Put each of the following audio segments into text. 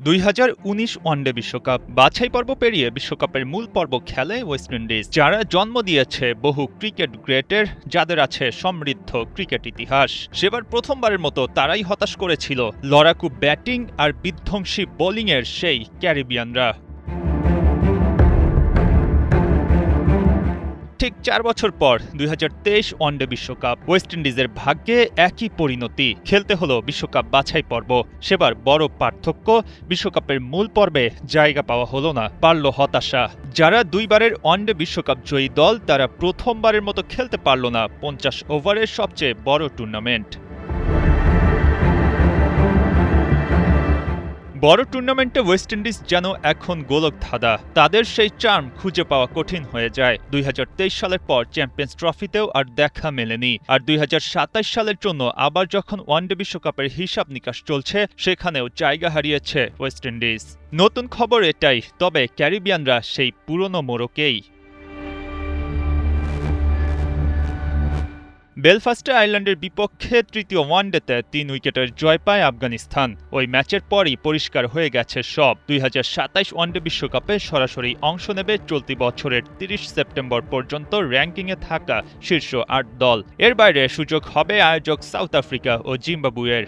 2019 one day বিশ্বকাপ বাছাই পর্ব পেরিয়ে বিশ্বকাপের মূল পর্ব খেলে ওয়েস্ট ইন্ডিজ, যারা জন্ম দিয়েছে বহু ক্রিকেট গ্রেটের, যাদের আছে সমৃদ্ধ ক্রিকেট ইতিহাস। সেবার প্রথমবারের মতো তারাই হতাশ করেছিল লড়াকু ব্যাটিং আর বিধ্বংসী বোলিংয়ের সেই ক্যারিবিয়ানরা। ঠিক 4 বছর পর 2023 ওয়ানডে বিশ্বকাপ, ওয়েস্ট ইন্ডিজের ভাগ্যে একই পরিণতি। খেলতে হলো বিশ্বকাপ বাছাই পর্ব। সেবার বড় পার্থক্য, বিশ্বকাপের মূল পর্বে জায়গা পাওয়া হলো না, পারল হতাশা। যারা দুইবারের ওয়ানডে বিশ্বকাপ জয়ী দল, তারা প্রথমবারের মতো খেলতে পারল না 50 ওভারের সবচেয়ে বড় টুর্নামেন্ট। বড় টুর্নামেন্টে ওয়েস্ট ইন্ডিজ যেন এখন গোলকধাঁধা। তাদের সেই চার্ম খুঁজে পাওয়া কঠিন হয়ে যায়। 2023 সালের পর চ্যাম্পিয়ন্স ট্রফিতেও আর দেখা মেলেনি। আর 2027 সালের জন্য আবার যখন ওয়ানডে বিশ্বকাপের হিসাব নিকাশ চলছে, সেখানেও জায়গা হারিয়েছে ওয়েস্ট ইন্ডিজ। নতুন খবর এটাই, তবে ক্যারিবিয়ানরা সেই পুরনো মোড়কেই। বেলফাস্টে আয়ারল্যান্ডের বিপক্ষে তৃতীয় ওয়ানডেতে 3 উইকেটের জয় পায় আফগানিস্তান। ওই ম্যাচের পরই পরিষ্কার হয়ে গেছে সব। 2027 ওয়ানডে বিশ্বকাপে সরাসরি অংশ নেবে চলতি বছরের 30 সেপ্টেম্বর পর্যন্ত র্যাঙ্কিংয়ে থাকা শীর্ষ 8 দল। এর বাইরে সুযোগ হবে আয়োজক সাউথ আফ্রিকা ও জিম্বাবুয়ের।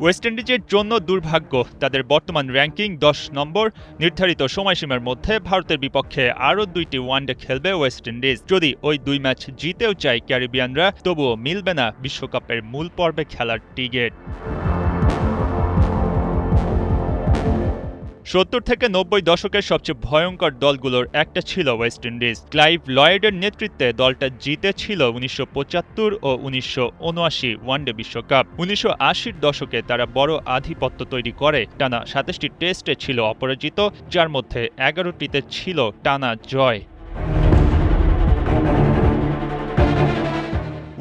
ওয়েস্ট ইন্ডিজের জন্য দুর্ভাগ্য, তাদের বর্তমান র্যাঙ্কিং 10 নম্বর। নির্ধারিত সময়সীমার মধ্যে ভারতের বিপক্ষে আরও 2টি ওয়ানডে খেলবে ওয়েস্ট ইন্ডিজ। যদি ওই 2 ম্যাচ জিতেও চায় ক্যারিবিয়ানরা, তবুও মিলবে না বিশ্বকাপের মূল পর্বে খেলার টিকিট। 70 থেকে 90 দশকের সবচেয়ে ভয়ঙ্কর দলগুলোর একটা ছিল ওয়েস্ট ইন্ডিজ। ক্লাইভ লয়েডের নেতৃত্বে দলটা জিতেছিল 1975 ও 1979 ওয়ানডে বিশ্বকাপ। 1980-র দশকে তারা বড় আধিপত্য তৈরি করে। টানা 27টি টেস্টে ছিল অপরাজিত, যার মধ্যে 11টিতে ছিল টানা জয়।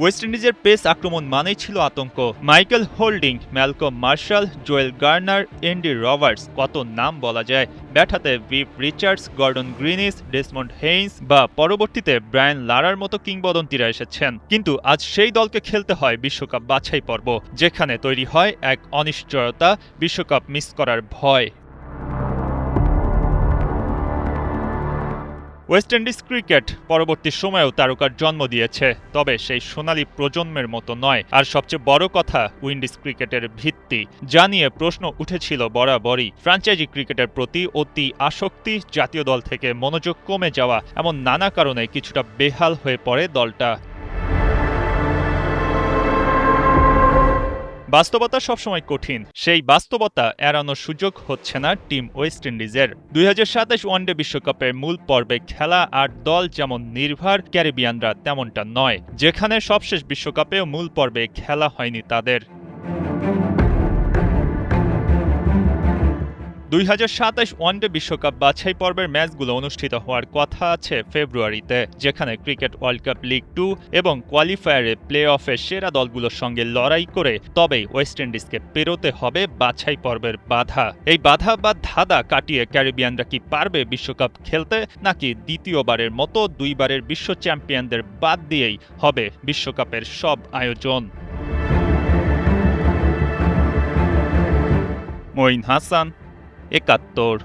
ওয়েস্ট ইন্ডিজের পেস আক্রমণ মানেই ছিল আতঙ্ক। Michael Holding, Malcolm Marshall, Joel Garner, Andy Roberts, কত নাম বলা যায়। ব্যাট হাতে Viv Richards, Gordon Greenidge, Desmond Haynes বা পরবর্তীতে ব্রায়ান লারার মতো কিংবদন্তিরা এসেছেন। কিন্তু আজ সেই দলকে খেলতে হয় বিশ্বকাপ বাছাই পর্ব, যেখানে তৈরি হয় এক অনিশ্চয়তা, বিশ্বকাপ মিস করার ভয়। ওয়েস্ট ইন্ডিজ ক্রিকেট পরবর্তী সময়েও তারকার জন্ম দিয়েছে, তবে সেই সোনালী প্রজন্মের মতো নয়। আর সবচেয়ে বড় কথা, উইন্ডিজ ক্রিকেটের ভিত্তি, যা নিয়ে প্রশ্ন উঠেছিল বরাবরই। ফ্র্যাঞ্চাইজি ক্রিকেটের প্রতি অতি আসক্তি, জাতীয় দল থেকে মনোযোগ কমে যাওয়া, এমন নানা কারণে কিছুটা বেহাল হয়ে পড়ে দলটা। বাস্তবতা সবসময় কঠিন, সেই বাস্তবতা এড়ানোর সুযোগ হচ্ছে না টিম ওয়েস্ট ইন্ডিজের। 2027 ওয়ানডে বিশ্বকাপের মূল পর্বে খেলা 8 দল যেমন নির্ভর, ক্যারিবিয়ানরা তেমনটা নয়, যেখানে সবশেষ বিশ্বকাপেও মূল পর্বে খেলা হয়নি তাদের। 2027 ওয়ানডে বিশ্বকাপ বাছাই পর্বের ম্যাচগুলো অনুষ্ঠিত হওয়ার কথা আছে ফেব্রুয়ারিতে, যেখানে ক্রিকেট ওয়ার্ল্ড কাপ লিগ 2 এবং কোয়ালিফায়ারে প্লে অফের সেরা দলগুলোর সঙ্গে লড়াই করে তবেই ওয়েস্ট ইন্ডিজকে পেরোতে হবে বাছাই পর্বের বাধা। এই বাধা বা ধাঁধা কাটিয়ে ক্যারিবিয়ানরা কি পারবে বিশ্বকাপ খেলতে, নাকি দ্বিতীয়বারের মতো 2 বারের বিশ্ব চ্যাম্পিয়নদের বাদ দিয়েই হবে বিশ্বকাপের সব আয়োজন? মঈন হাসান, 71।